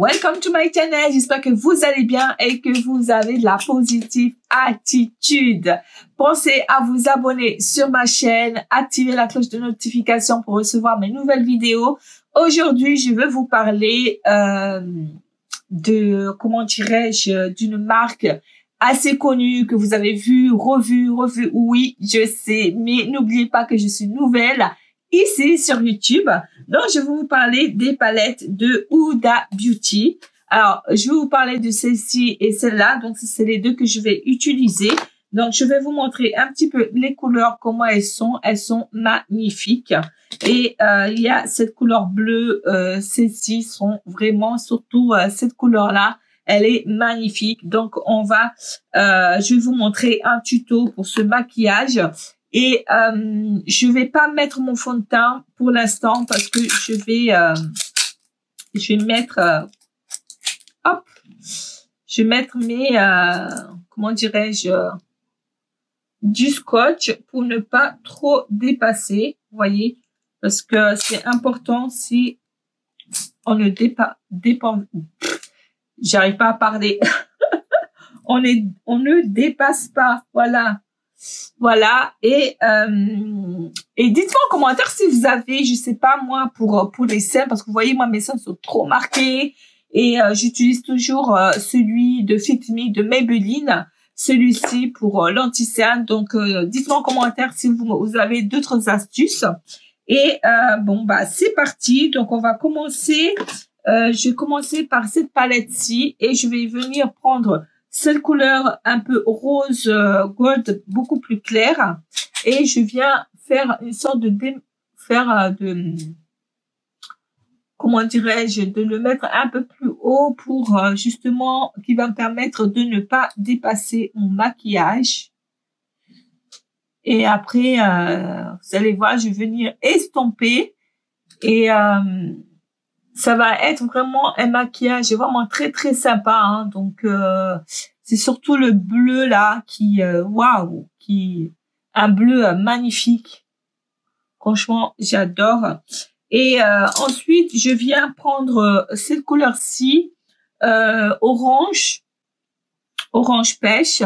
welcome to my channel. J'espère que vous allez bien et que vous avez de la positive attitude. Pensez à vous abonner sur ma chaîne, activer la cloche de notification pour recevoir mes nouvelles vidéos. Aujourd'hui, je veux vous parler de, comment dirais-je, d'une marque assez connue que vous avez vue, revue. Oui, je sais, mais n'oubliez pas que je suis nouvelle ici sur YouTube. Donc, je vais vous parler des palettes de Huda Beauty. Alors, je vais vous parler de celle-ci et celle-là. Donc, c'est les deux que je vais utiliser. Donc, je vais vous montrer un petit peu les couleurs, comment elles sont. Elles sont magnifiques. Et il y a cette couleur bleue. Celles-ci sont vraiment, surtout cette couleur-là, elle est magnifique. Donc, je vais vous montrer un tuto pour ce maquillage. Et je vais pas mettre mon fond de teint pour l'instant parce que je vais mettre je vais mettre mes comment dirais-je, du scotch pour ne pas trop dépasser, vous voyez, parce que c'est important si on ne j'arrive pas à parler. on ne dépasse pas, voilà, et dites-moi en commentaire si vous avez, je sais pas moi, pour les seins, parce que vous voyez, moi mes seins sont trop marqués, et j'utilise toujours celui de Fit Me de Maybelline, celui-ci pour l'anti-cernes. Donc dites-moi en commentaire si vous avez d'autres astuces. Et bon bah c'est parti. Donc on va commencer. Je vais commencer par cette palette-ci et je vais venir prendre cette couleur un peu rose gold, beaucoup plus claire, et je viens faire une sorte de comment dirais-je, de le mettre un peu plus haut pour justement, qui va me permettre de ne pas dépasser mon maquillage. Et après, vous allez voir, je vais venir estomper et ça va être vraiment un maquillage vraiment très très sympa, hein. Donc c'est surtout le bleu là qui waouh, un bleu magnifique. Franchement, j'adore. Et ensuite, je viens prendre cette couleur-ci, orange pêche,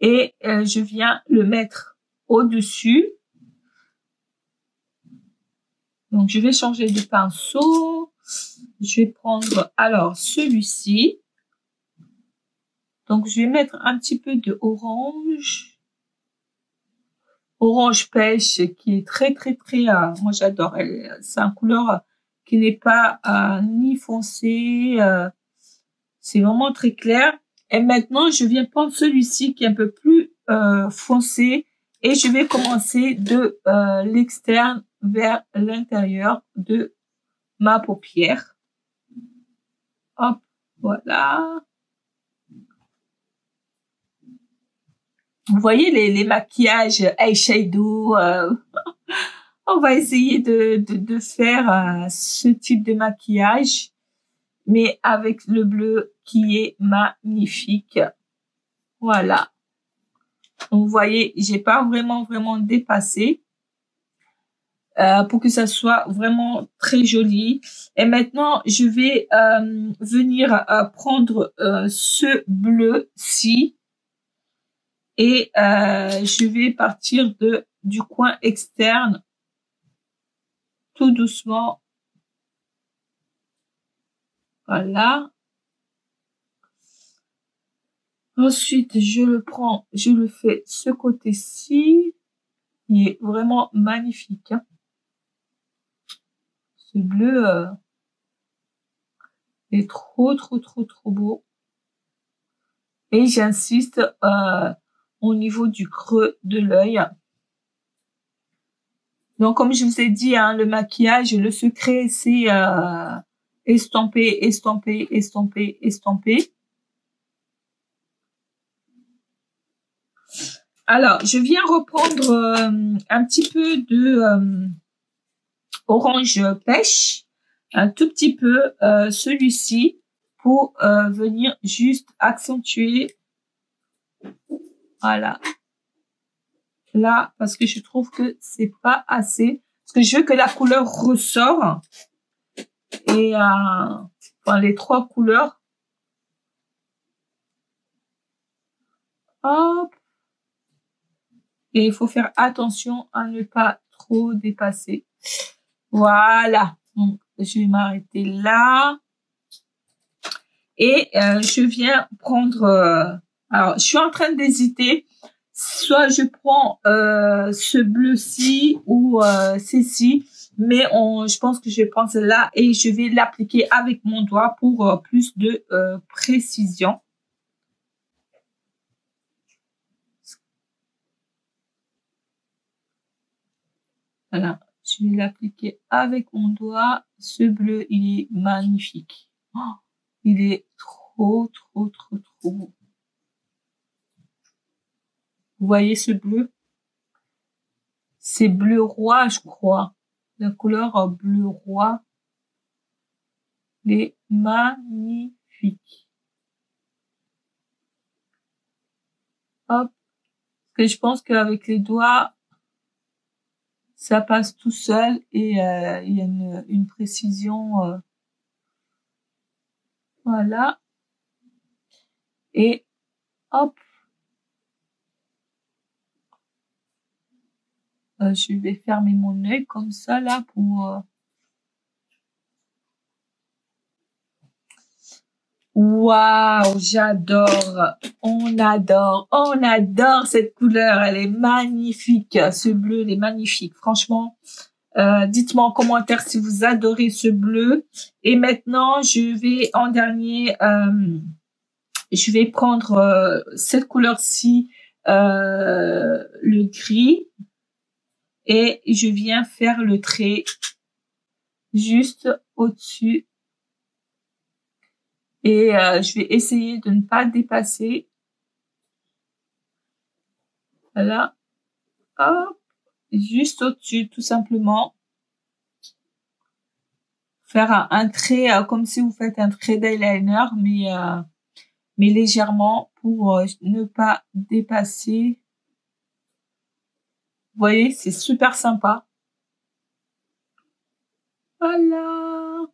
et je viens le mettre au-dessus. Donc, je vais changer de pinceau. Je vais prendre alors celui-ci. Donc, je vais mettre un petit peu de orange pêche, qui est très très très moi j'adore. C'est une couleur qui n'est pas ni foncée, c'est vraiment très clair. Et maintenant je viens prendre celui-ci qui est un peu plus foncé, et je vais commencer de l'externe vers l'intérieur de ma paupière. Hop, voilà. Vous voyez les maquillages eyeshadow, on va essayer de faire ce type de maquillage, mais avec le bleu qui est magnifique. Voilà. Donc, vous voyez, j'ai pas vraiment dépassé pour que ça soit vraiment très joli. Et maintenant, je vais venir prendre ce bleu-ci. Et je vais partir du coin externe, tout doucement. Voilà. Ensuite, je le prends, je le fais ce côté-ci. Il est vraiment magnifique, hein. Ce bleu est trop beau. Et j'insiste au niveau du creux de l'œil. Donc, comme je vous ai dit, hein, le maquillage, le secret, c'est estomper. Alors, je viens reprendre un petit peu de orange pêche, un tout petit peu celui-ci, pour venir juste accentuer. Voilà. Là, parce que je trouve que c'est pas assez. Parce que je veux que la couleur ressort. Et Enfin, les 3 couleurs. Hop. Et il faut faire attention à ne pas trop dépasser. Voilà. Donc, je vais m'arrêter là. Et je viens prendre... alors, je suis en train d'hésiter. Soit je prends ce bleu-ci ou ceci. Mais je pense que je vais prendre celle-là et je vais l'appliquer avec mon doigt pour plus de précision. Voilà, je vais l'appliquer avec mon doigt. Ce bleu, il est magnifique. Oh, il est trop beau. Vous voyez ce bleu? C'est bleu roi, je crois. La couleur bleu roi. Il est magnifique. Hop. Que je pense qu'avec les doigts, ça passe tout seul et il y a une précision. Voilà. Et hop. Je vais fermer mon œil comme ça là pour... Waouh, j'adore. On adore cette couleur. Elle est magnifique. Ce bleu, il est magnifique. Franchement, dites-moi en commentaire si vous adorez ce bleu. Et maintenant, je vais en dernier, je vais prendre cette couleur-ci, le gris. Et je viens faire le trait juste au-dessus. Et je vais essayer de ne pas dépasser. Voilà. Hop. Juste au-dessus, tout simplement. Faire un trait comme si vous faites un trait d'eyeliner, mais légèrement pour ne pas dépasser. Vous voyez, c'est super sympa. Voilà.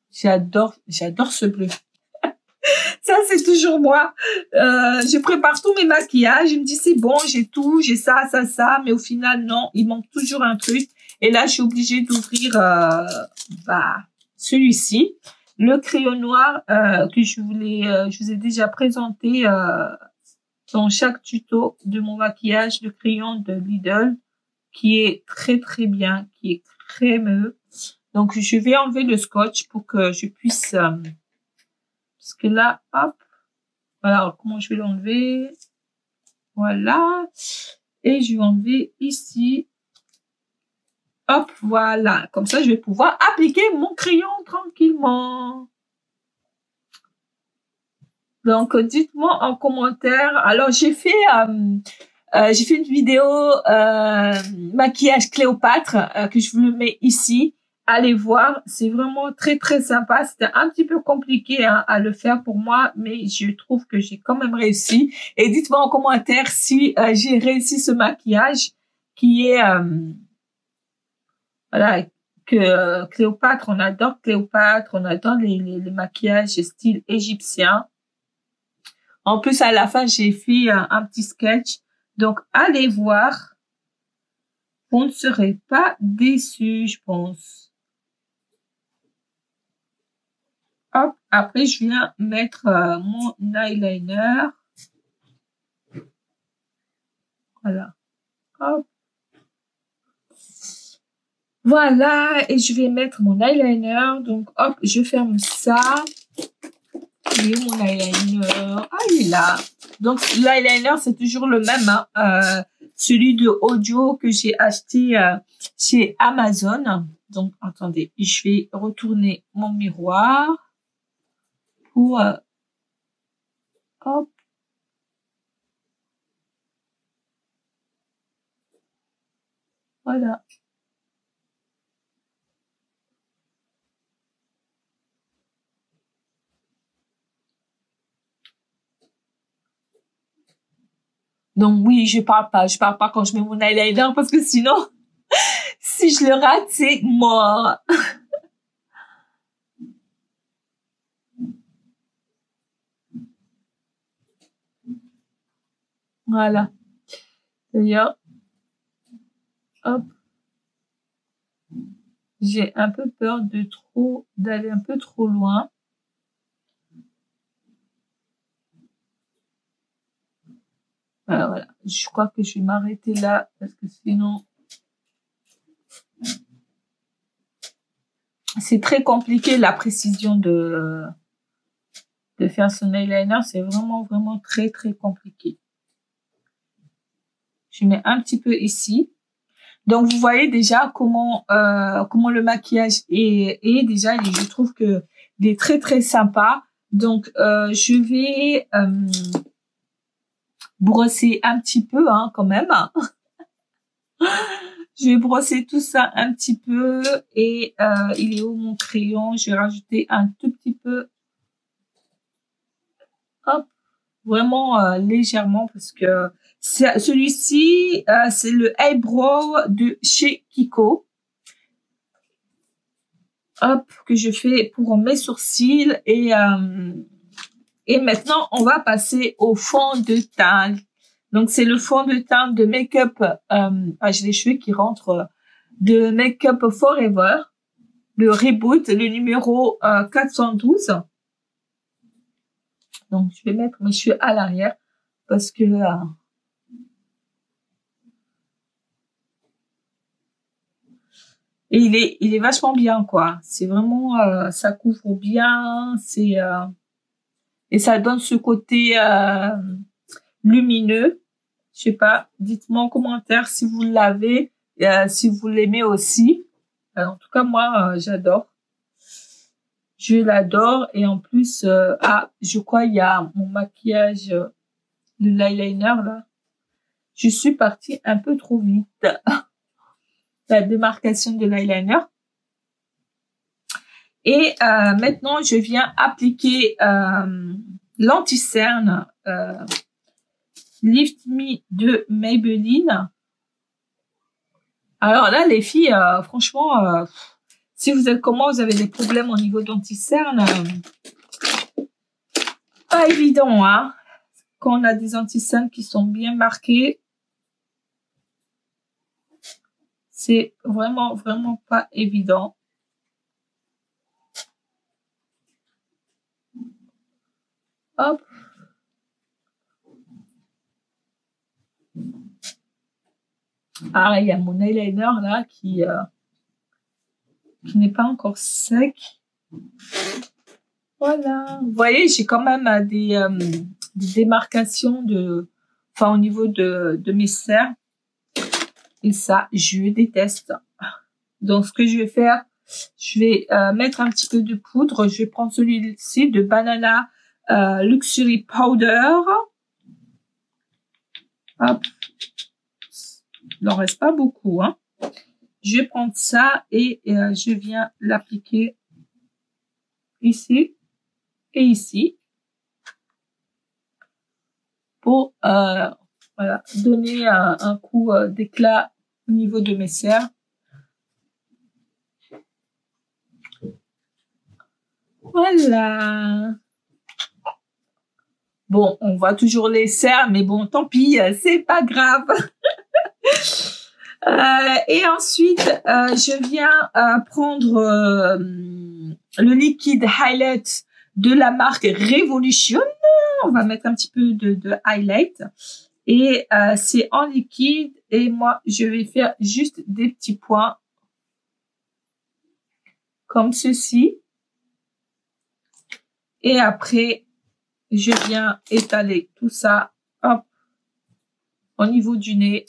J'adore ce bleu. Ça, c'est toujours moi. Je prépare tous mes maquillages. Je me dis, c'est bon, j'ai tout, j'ai ça. Mais au final, non, il manque toujours un truc. Et là, je suis obligée d'ouvrir celui-ci. Le crayon noir que je vous ai déjà présenté dans chaque tuto de mon maquillage. Le crayon de Lidl qui est très bien, qui est crémeux. Donc, je vais enlever le scotch pour que je puisse... parce que là, hop. Voilà, alors, comment je vais l'enlever? Voilà. Et je vais enlever ici. Hop, voilà. Comme ça, je vais pouvoir appliquer mon crayon tranquillement. Donc, dites-moi en commentaire. Alors, j'ai fait une vidéo maquillage Cléopâtre que je vous le mets ici. Allez voir, c'est vraiment très sympa. C'était un petit peu compliqué à le faire pour moi, mais je trouve que j'ai quand même réussi. Et dites-moi en commentaire si j'ai réussi ce maquillage qui est voilà, que Cléopâtre, on adore Cléopâtre, on adore les maquillages style égyptien. En plus, à la fin, j'ai fait un petit sketch. Donc, allez voir. Vous ne serez pas déçus, je pense. Hop, après, je viens mettre mon eyeliner. Voilà. Hop. Voilà, et je vais mettre mon eyeliner. Donc, hop, je ferme ça. Il est où mon eyeliner? Ah, il est là. Donc, l'eyeliner, c'est toujours le même. Hein. Celui de Audio que j'ai acheté chez Amazon. Donc, attendez, je vais retourner mon miroir pour... hop. Voilà. Donc oui, je parle pas quand je mets mon eyeliner parce que sinon, si je le rate, c'est mort. Voilà. D'ailleurs, hop, j'ai un peu peur d'aller un peu trop loin. Voilà. Je crois que je vais m'arrêter là parce que sinon, c'est très compliqué la précision de faire son eyeliner. C'est vraiment, vraiment très, très compliqué. Je mets un petit peu ici. Donc, vous voyez déjà comment le maquillage est déjà, je trouve que il est très, très sympa. Donc, je vais brosser un petit peu, hein, quand même. Je vais brosser tout ça un petit peu et il est où mon crayon? Je vais rajouter un tout petit peu. Hop, vraiment légèrement parce que celui-ci, c'est le eyebrow de chez Kiko. Hop, que je fais pour mes sourcils et maintenant on va passer au fond de teint. Donc c'est le fond de teint de Make-up, j'ai les cheveux qui rentrent, de Make-up Forever, le reboot, le numéro 412. Donc je vais mettre mes cheveux à l'arrière parce que et il est vachement bien, quoi. C'est vraiment, ça couvre bien, et ça donne ce côté lumineux. Je sais pas, dites-moi en commentaire si vous l'avez, si vous l'aimez aussi. En tout cas, moi, j'adore. Je l'adore et en plus, je crois il y a mon maquillage de l'eyeliner là. Je suis partie un peu trop vite. La démarcation de l'eyeliner. Et maintenant, je viens appliquer l'anti-cerne Lift Me de Maybelline. Alors là, les filles, franchement, si vous êtes comme moi, vous avez des problèmes au niveau d'anti-cerne, pas évident, hein. Quand on a des anti-cernes qui sont bien marqués, c'est vraiment, vraiment pas évident. Hop. Ah, il y a mon eyeliner là qui n'est pas encore sec. Voilà. Vous voyez, j'ai quand même des démarcations au niveau de mes cernes. Et ça, je déteste. Donc, ce que je vais faire, je vais mettre un petit peu de poudre. Je vais prendre celui-ci de Banana Luxury Powder. Hop. Il n'en reste pas beaucoup, hein. Je vais prendre ça et je viens l'appliquer ici et ici pour voilà, donner un coup d'éclat au niveau de mes cernes. Voilà. Bon, on voit toujours les cernes, mais bon, tant pis, c'est pas grave. Et ensuite, je viens prendre le liquide highlight de la marque Revolution. On va mettre un petit peu de highlight. Et c'est en liquide. Et moi, je vais faire juste des petits points comme ceci. Et après, je viens étaler tout ça, hop, au niveau du nez.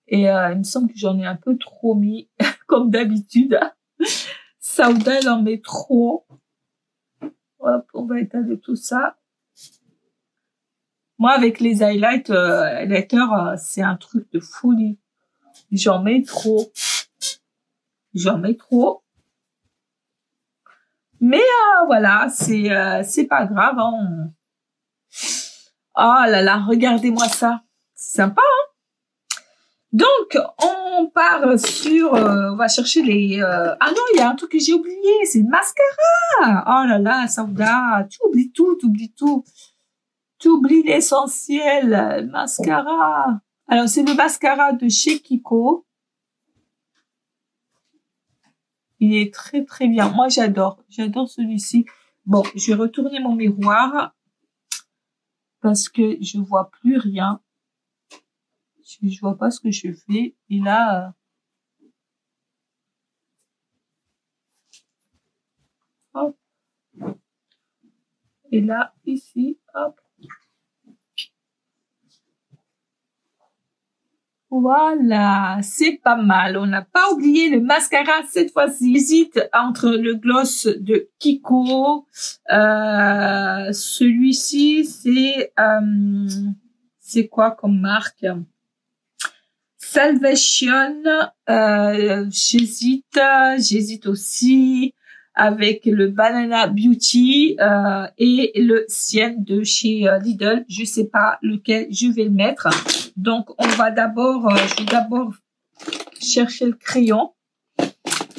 Et il me semble que j'en ai un peu trop mis, comme d'habitude. Sauda, elle en met trop. Hop, on va étaler tout ça. Moi, avec les highlighters, c'est un truc de folie. J'en mets trop. J'en mets trop. Mais voilà, c'est pas grave. Hein. Oh là là, regardez-moi ça. C'est sympa, hein? Donc, on part sur, on va chercher les, ah non, il y a un truc que j'ai oublié, c'est le mascara. Oh là là, Sauda, tu oublies tout, tu oublies tout. Tu oublies l'essentiel, le mascara. Alors, c'est le mascara de chez Kiko. Il est très, très bien. Moi, j'adore. J'adore celui-ci. Bon, je vais retourner mon miroir parce que je vois plus rien. Je vois pas ce que je fais. Et là, hop. Et là, ici, hop. Voilà, c'est pas mal. On n'a pas oublié le mascara cette fois-ci. J'hésite entre le gloss de Kiko. Celui-ci, c'est quoi comme marque? Salvation. J'hésite aussi avec le Banana Beauty et le Cien de chez Lidl. Je sais pas lequel je vais le mettre. Donc, je vais d'abord chercher le crayon.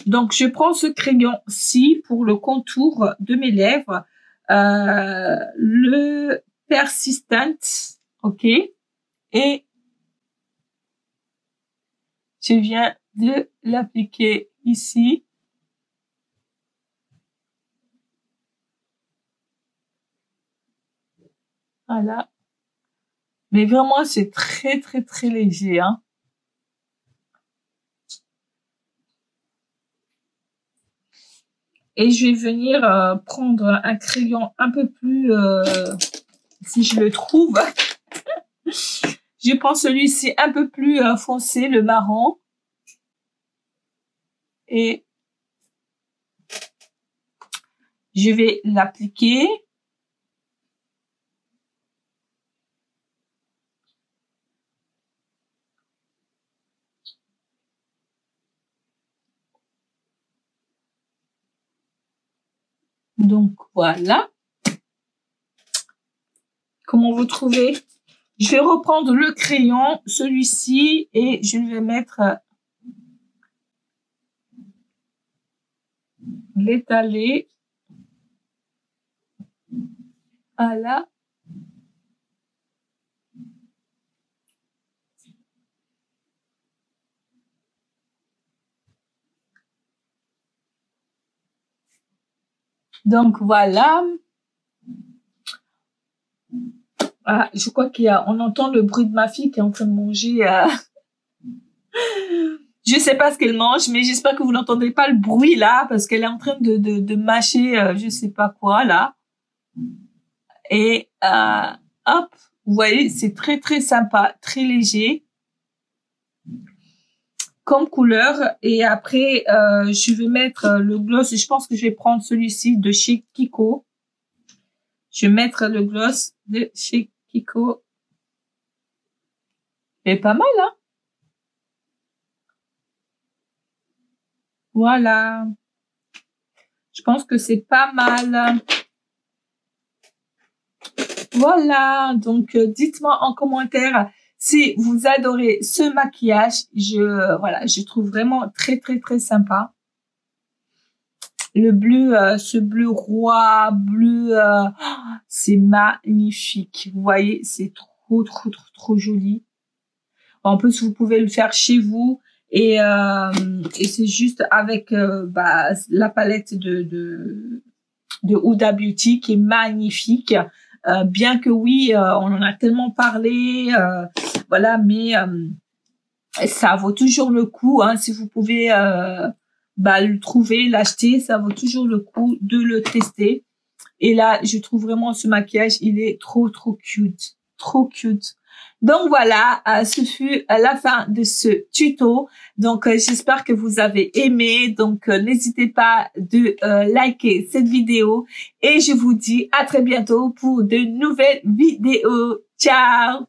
Donc, je prends ce crayon-ci pour le contour de mes lèvres. Le Persistent, ok. Et je viens de l'appliquer ici. Voilà. Mais vraiment, c'est très, très, très léger, hein. Et je vais venir prendre un crayon un peu plus, si je le trouve. Je prends celui-ci un peu plus foncé, le marron. Et je vais l'appliquer. Donc, voilà. Comment vous trouvez? Je vais reprendre le crayon, celui-ci, et je vais mettre l'étaler. Voilà. Donc, voilà. Ah, je crois on entend le bruit de ma fille qui est en train de manger. Je sais pas ce qu'elle mange, mais j'espère que vous n'entendez pas le bruit là, parce qu'elle est en train de mâcher, je sais pas quoi là. Et hop, vous voyez, c'est très très sympa, très léger comme couleur. Et après, je vais mettre le gloss. Je pense que je vais prendre celui-ci de chez Kiko. Je vais mettre le gloss de chez Kiko. C'est pas mal, hein? Voilà. Je pense que c'est pas mal. Voilà. Donc, dites-moi en commentaire si vous adorez ce maquillage. Je trouve vraiment très, très, très sympa. Le bleu, ce bleu roi, bleu, c'est magnifique. Vous voyez, c'est trop, trop, trop, trop joli. En plus, vous pouvez le faire chez vous et c'est juste avec la palette de Huda Beauty qui est magnifique. Bien que oui, on en a tellement parlé, voilà, mais ça vaut toujours le coup, hein, si vous pouvez le trouver, l'acheter, ça vaut toujours le coup de le tester. Et là, je trouve vraiment ce maquillage, il est trop, trop cute. Trop cute. Donc voilà, ce fut la fin de ce tuto. Donc j'espère que vous avez aimé. Donc n'hésitez pas de liker cette vidéo. Et je vous dis à très bientôt pour de nouvelles vidéos. Ciao!